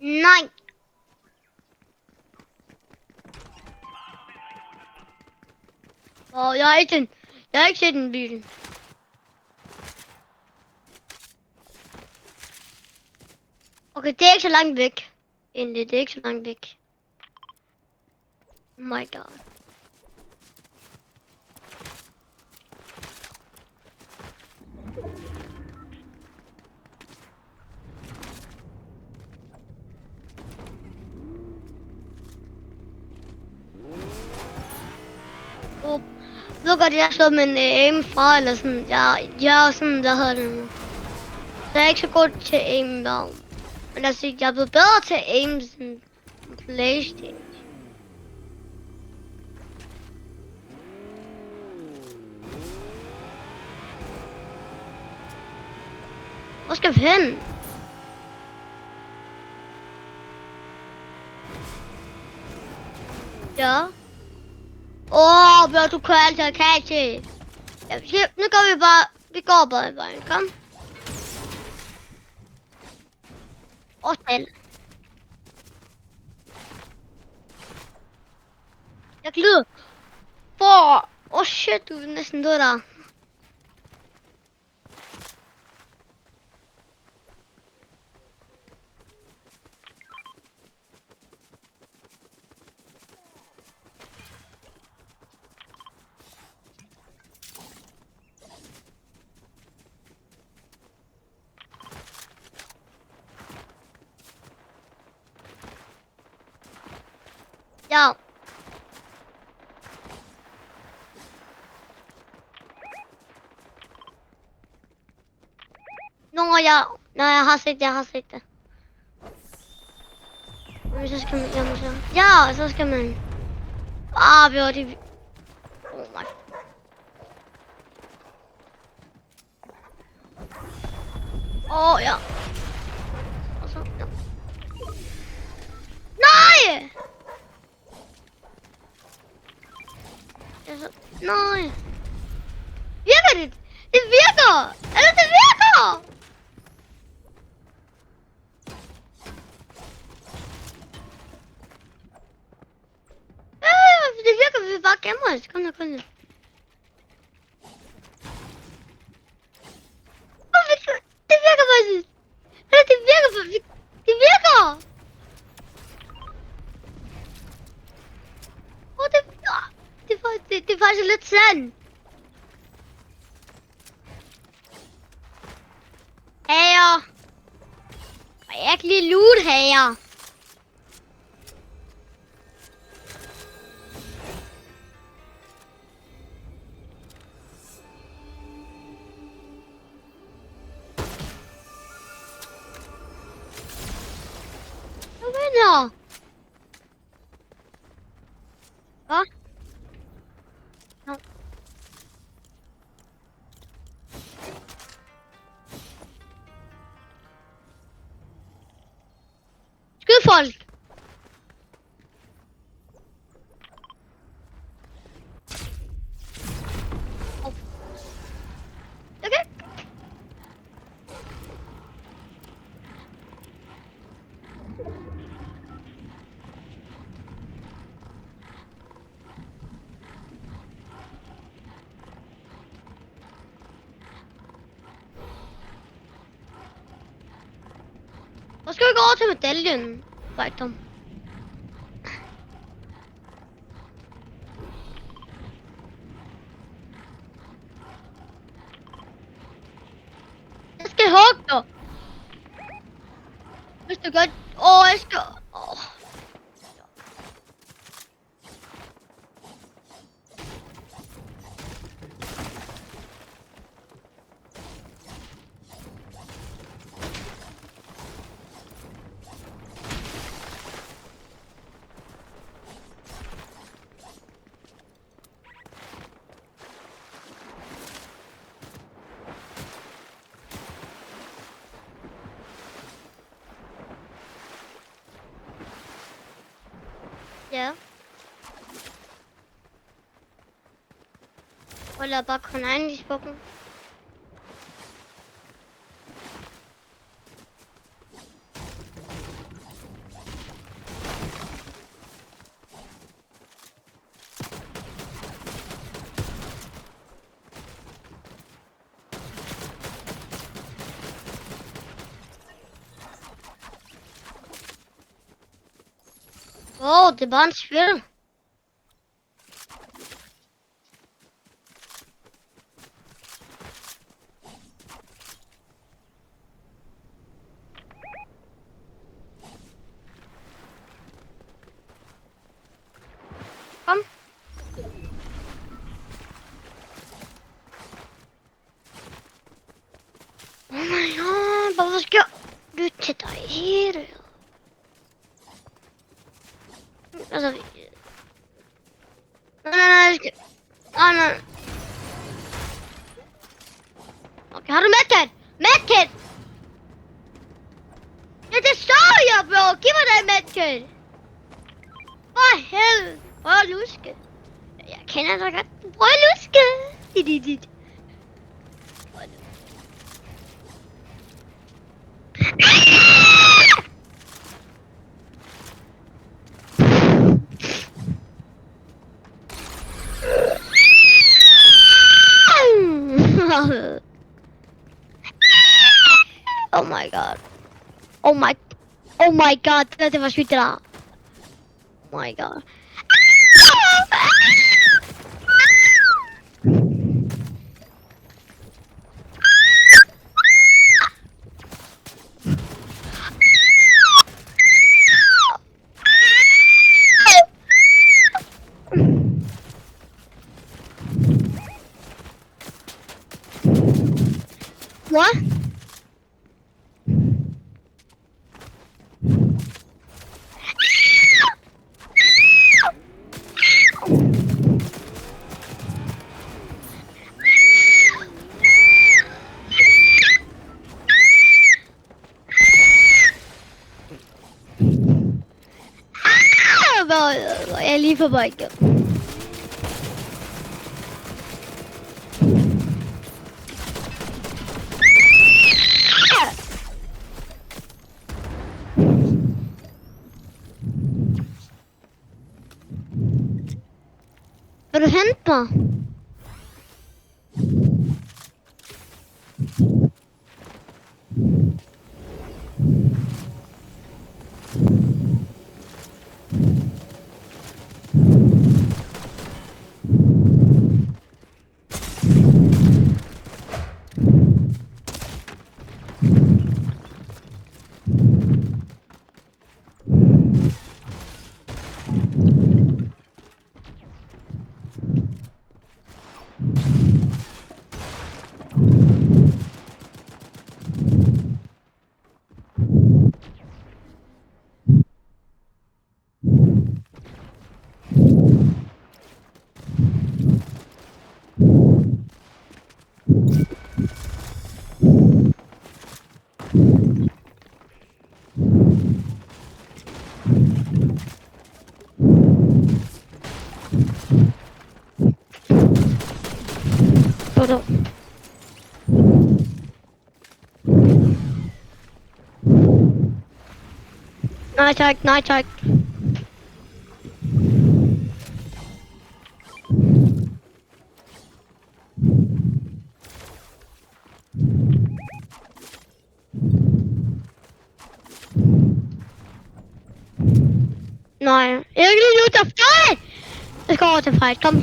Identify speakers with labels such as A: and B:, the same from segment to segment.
A: Nej. Jeg har ikke set en bil. Okay, det er ikke så langt væk. Egentlig, det er ikke så langt væk. Oh my god. Jeg ved godt, jeg slår min aim fra, eller sådan, jeg er sådan, hvad hedder det nu? Så jeg er ikke så god til aim now. Men altså, jeg er blevet bedre til aim sådan PlayStation. Hvor skal vi hen? Ja. Bør du kører altid kasse. Ja, nu går vi går bare i vejen, kom. Og selv. Jeg glæder. Shit, du er næsten død der. Ja. Jeg har set det. Men så skal man, så skal man. Vi var det. Oh my. Ja. Og så, ja. Nej! Nej. Virker det? Det virker! Eller det virker! Det virker, vi bare gemmer os. Kom nu. Det virker faktisk. Eller det virker faktisk. Det virker! Det er faktisk lidt sandt. Hager. Og jeg kan lide loot hager. Hvad mener? Hvad? No. Skyd folk! Okay. Hvor skal vi gå over til medaljen? Fejtom. Jeg skal hugge dig. Hvis du godt. Jeg skal. Ja. Wala ba kanain di ba kung Oh, det er bare en spil. Kom. Oh my god, hvorfor skal du til dig her? Altså, nej, jeg skal... Nej. Okay, har du medkit? Medkit! Ja, det står jeg, bro! Giv mig den medkit! For helvede! Prøv at luske. Jeg kender dig godt. Prøv at luske! Oh my god. Oh my god, det var sygt det der. Oh my god. What? Jeg er lige på bøjken. Vil du hente mig? Nej tak. Nej, jeg er ikke lige nu til fight! Jeg skal over til fight, kom.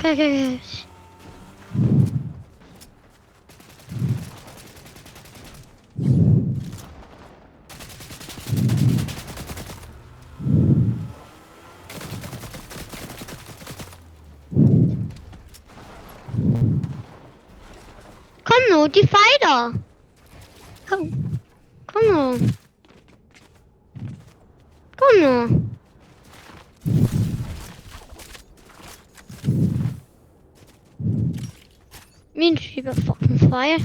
A: Kom nu, de fighter! Kom nu. Min type fucking fire.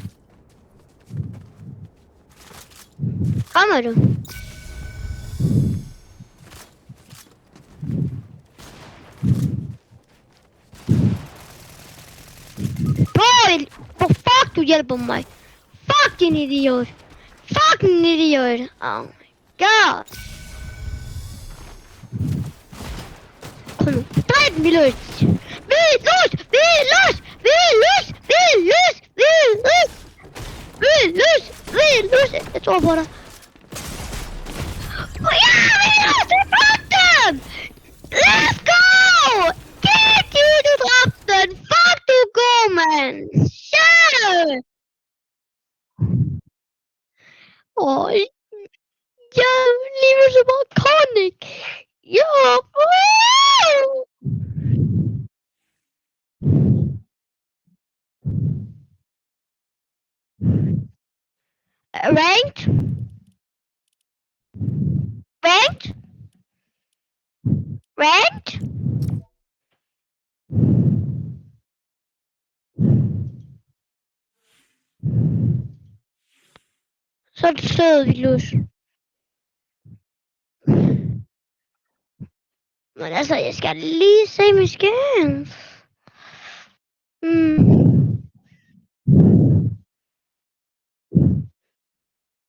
A: Kommer du? Bro, fuck du hjælper mig. Fuck din idiot. Fucking idiot. Oh my god. Kom nu. Drej den, vi løs. Jeg tror på dig. Ja, vi løs. Fuck dem. man! Shit! Åh, jeg lever som iconic! Ja! Ranked? Ranked? Ranked? Så er det stedet, Lus. Men altså, jeg skal lige se min skærm.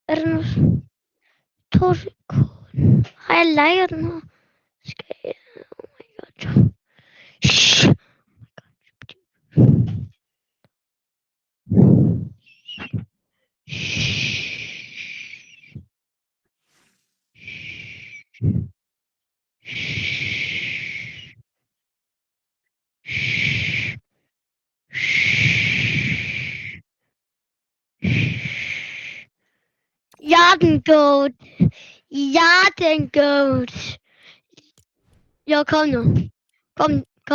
A: Er der noget? 2 sekunder. Har jeg liket den her? Skal jeg... Oh my god. Shh. Jeg er den goat. Jeg er den goat. Jo, kom nu. Kom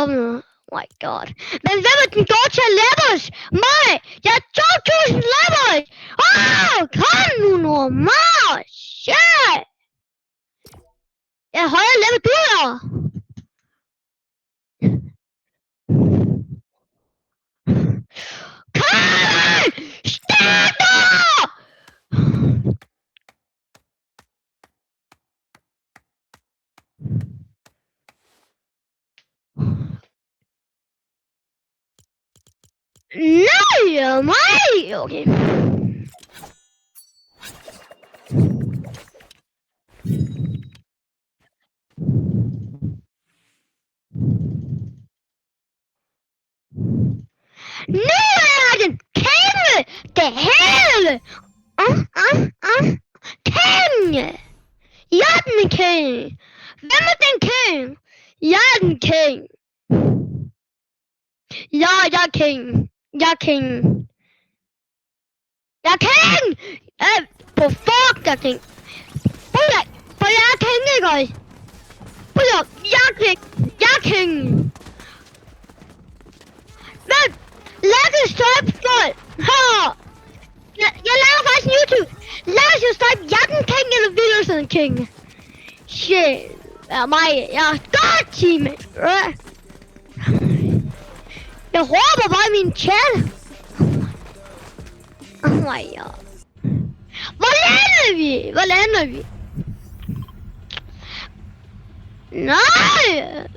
A: nu. Oh my god. Men hvem er den goat til levels? Mig! Jeg er 2000 levels! Kom nu normal! Shit! Jeg er højere level, du er! Kom! Stop! Nej, mig! Okay. Nu er den kæmpe! Det hele! King! Jeg er den king! Hvem er den king? Jeg er den king! Ja, jeg er king! Jeg er king! Jeg er king! På fuck, jeg er king! For jeg er king, ikke? Jeg er king! Jeg er king! Men, lad os stoppe folk! Her! Jeg laver faktisk en YouTube! Lad os jo stoppe, jeg er den king, eller vil du sådan king? Shit! Ja, mig, jeg er godt team! Jeg håber bare i min chat! Oh my god. Hvor lander vi? Nej!